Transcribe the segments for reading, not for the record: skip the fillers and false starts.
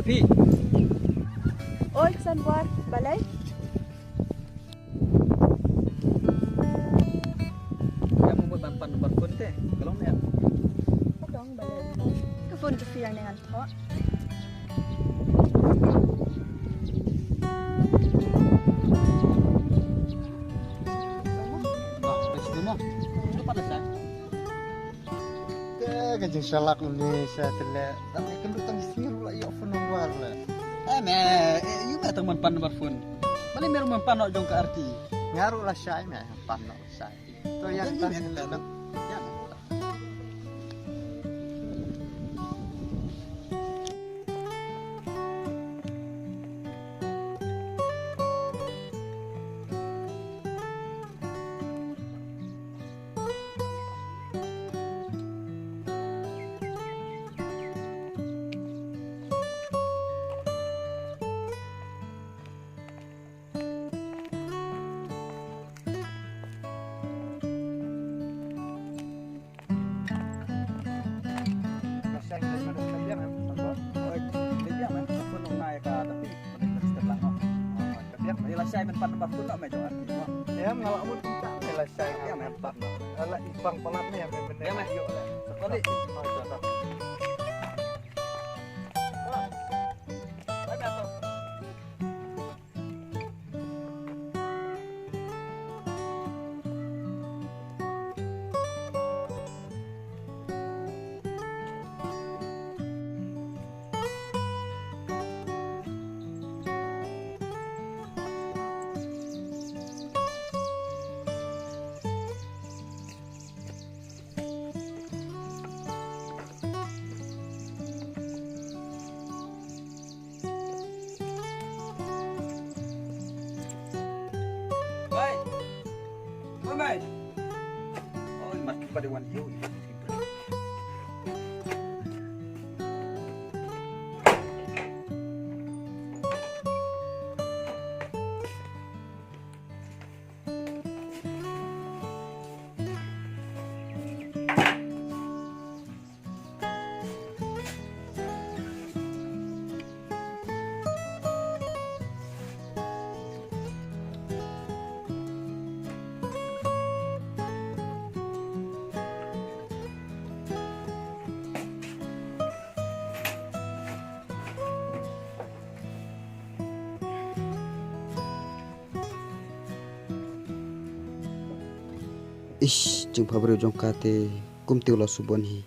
Pi. Oi, kesan buat balai? Ya membuat ban pun teh. Kalau ni. Dong balai. Kefun kefiang dengan tok. Kajeng salak Indonesia telah tapi kendut tang siru lah ya penungguar lah. Iya teman pan barfun. Mana meru mempan jong ke arti. Ngaruh lah saya mah panok saya. To yang tak tenang. Saya menpan barfun nak macam arti. Ya ngalak mun tak selesai ya mempak. Ala ipang pelatnya yang bener. Ya mah. Sekali. Baik. Oh, mas pada wan hiu. Ish, jumpa beri jong kate kum tiula subon hi.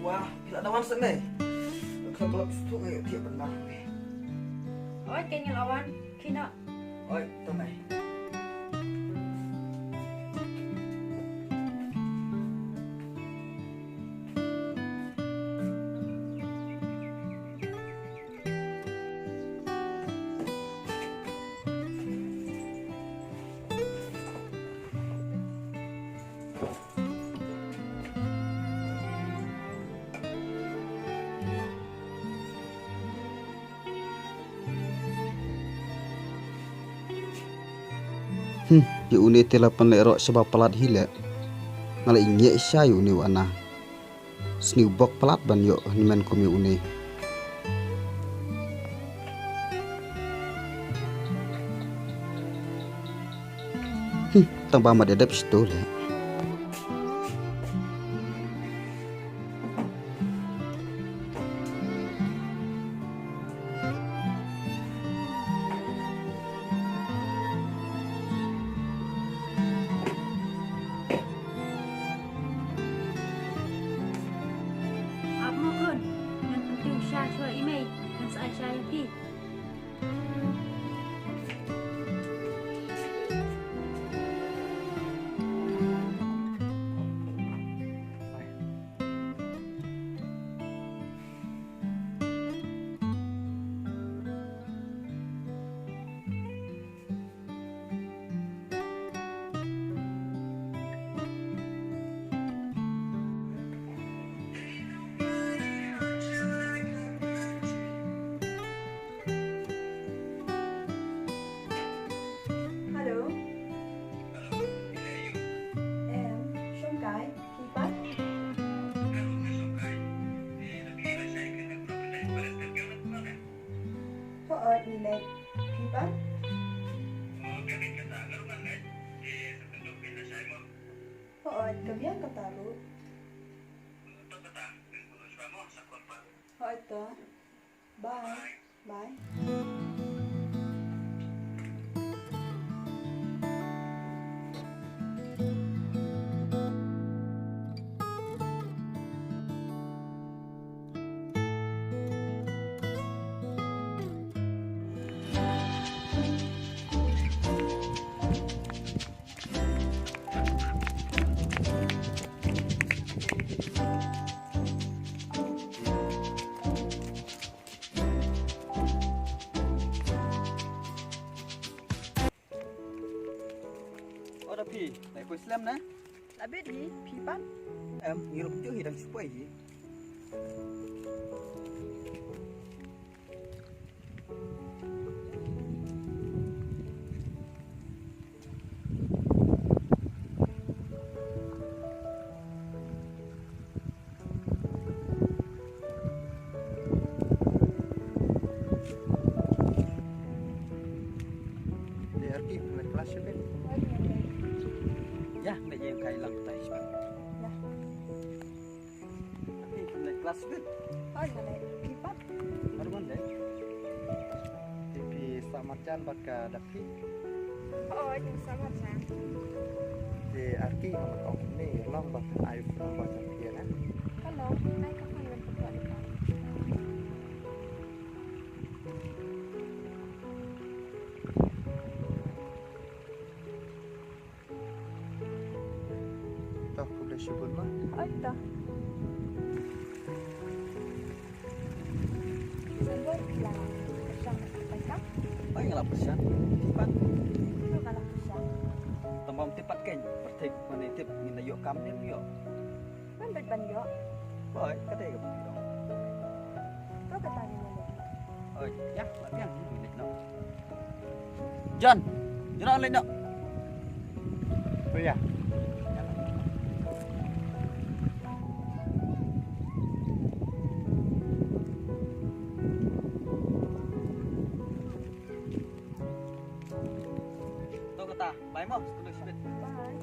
Wah, gila lawan semai. Kalau itu kayak dia benar. Oi, kayaknya lawan. Kina. Oi, tomai. Yu une tela panlerok sebab pelat hile. Ngala inye sya yu une wana. Sniu bok pelat ban yo nimen kum yu une. Tambah mat edep situ le. Apa pun yang penting Syah jual email dan saya cari pi. Hallo. Songkai, Pipan. Thôi đi lên, Pipan. Thôi, kebiasaan kata lu. Thôi tuh. Bye. Bye. Oh tapi, naik kau Islam na? Labet di, Pipan. Ngirup tu hidang supaya je. Dia arti mulai kelas ni. Ya, nak je yang kai lang tai sebab. Ya. Tapi mulai kelas kan? Thôi là này, Pipan. Baru mana? TV samacan baka dapi Thôi, nhưng sao mà sáng. di arki amat ong ni long baka iPhone baka dia na. Hello, nay các bạn lên cuộc gọi được không? Toh ku boleh syukur mah. Thôi tờ. Sân vơi là trong bài cấp, Baik ngalah pesan. Tipat, nó gọi là sáng. tambam tipat kan. Pertik mana tip minta yuk kam ni yuk. Vẫn bật bần gió, Baik, kata dia apa? có cái tài này này. Ya, latihan ni nak nak. John, jangan lain nak. Oh ya. Tahu kata, baik mau, kena sebut. Bye.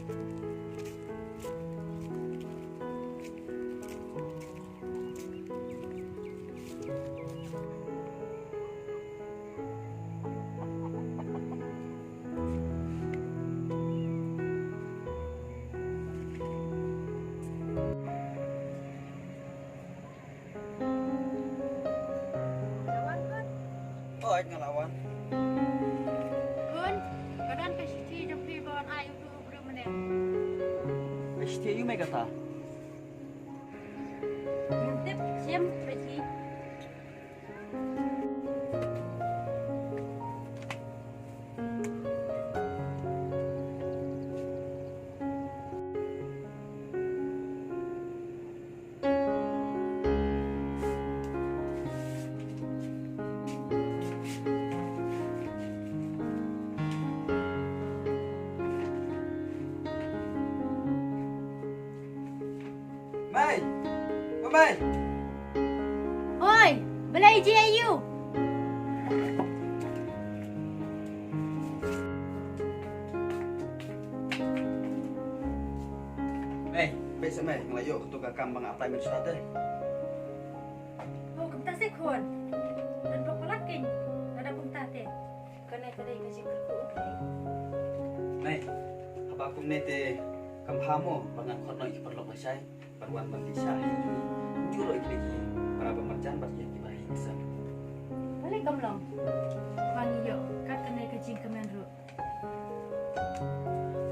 Baik ngelawan. Kun, kadang kasih ti jampi bawan ayu tu belum mana. Setia you mai kata. Tip siam besi. Mai. Oi, belai je ayu. Mai, baik semai ngelayo tukar kambang apply mesuat eh. Oh, kemta se kon. Dan pokolakin. Ada kemta te. Kena kedai ke jing kerku okay. Mai, apa aku nete kamhamo bangan kono iki perlu masai paruan bagi syai. Juro iki para pemerjan bagi iki baik bisa. Boleh kamlong. Wangi yo, kat kena ke jing kemen ru.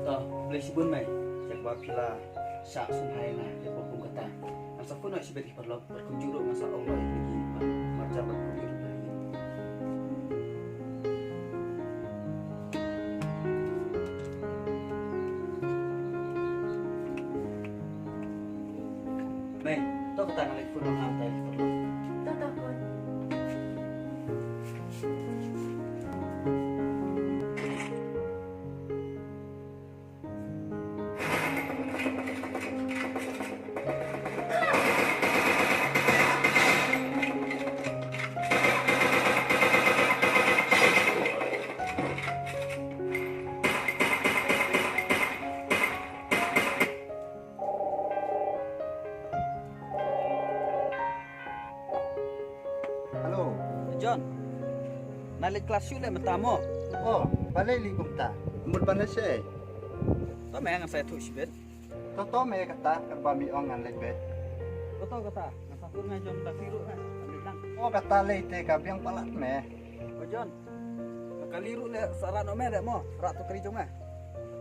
Toh, boleh sibun mai. Yak wakila syak sunhai na yak wakum kata. Masa kono si beti perlu berkunjuro masa Allah iki pemerjan berkunjuro baik. Mai, toh kata ngalih pun orang tay perlu. Toto kon. Halo. John, nalik kelas yuk le mentamo. Oh, balai li kumta. Mud bana se. Toh mai ngan saya tu sibet. Toto me kata kerba mi ong ngan lebet. Toh kata, ngasa pun ngai John tak tiru kan. Ambil lang. Oh kata le te kabiang palat me. Oh John, kaliru le saran ome le mo, rak tu keri jong ah.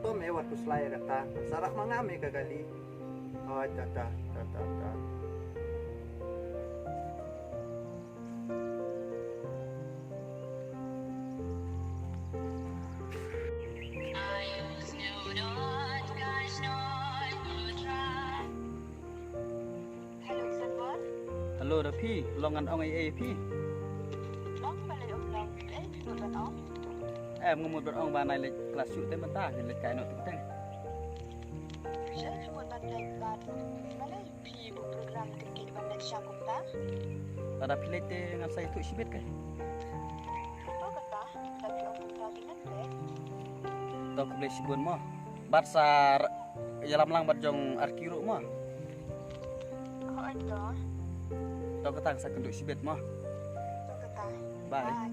To me waktu selai kata. Sarak mangame kagali. Oh tata. Hello, Sanwar. Halo Rafi, longan ong ai pi. Long balai long. Bukan ong. Ngumut berong ba nai le kelas yuk te mentah le kai no teng. Saya cuma balai bad. Balai pi program kerja balai syakumta. Ada pilih te ngan saya tu sibet kai. Oh kata, tapi ong kumta dengan deh. Toh ku boleh sibun mo. Barsar yalam lang barjong arkiru mo. Oh ada. Toh ketang sa kenduk sibet mo. Oh kata. Bye. Bye.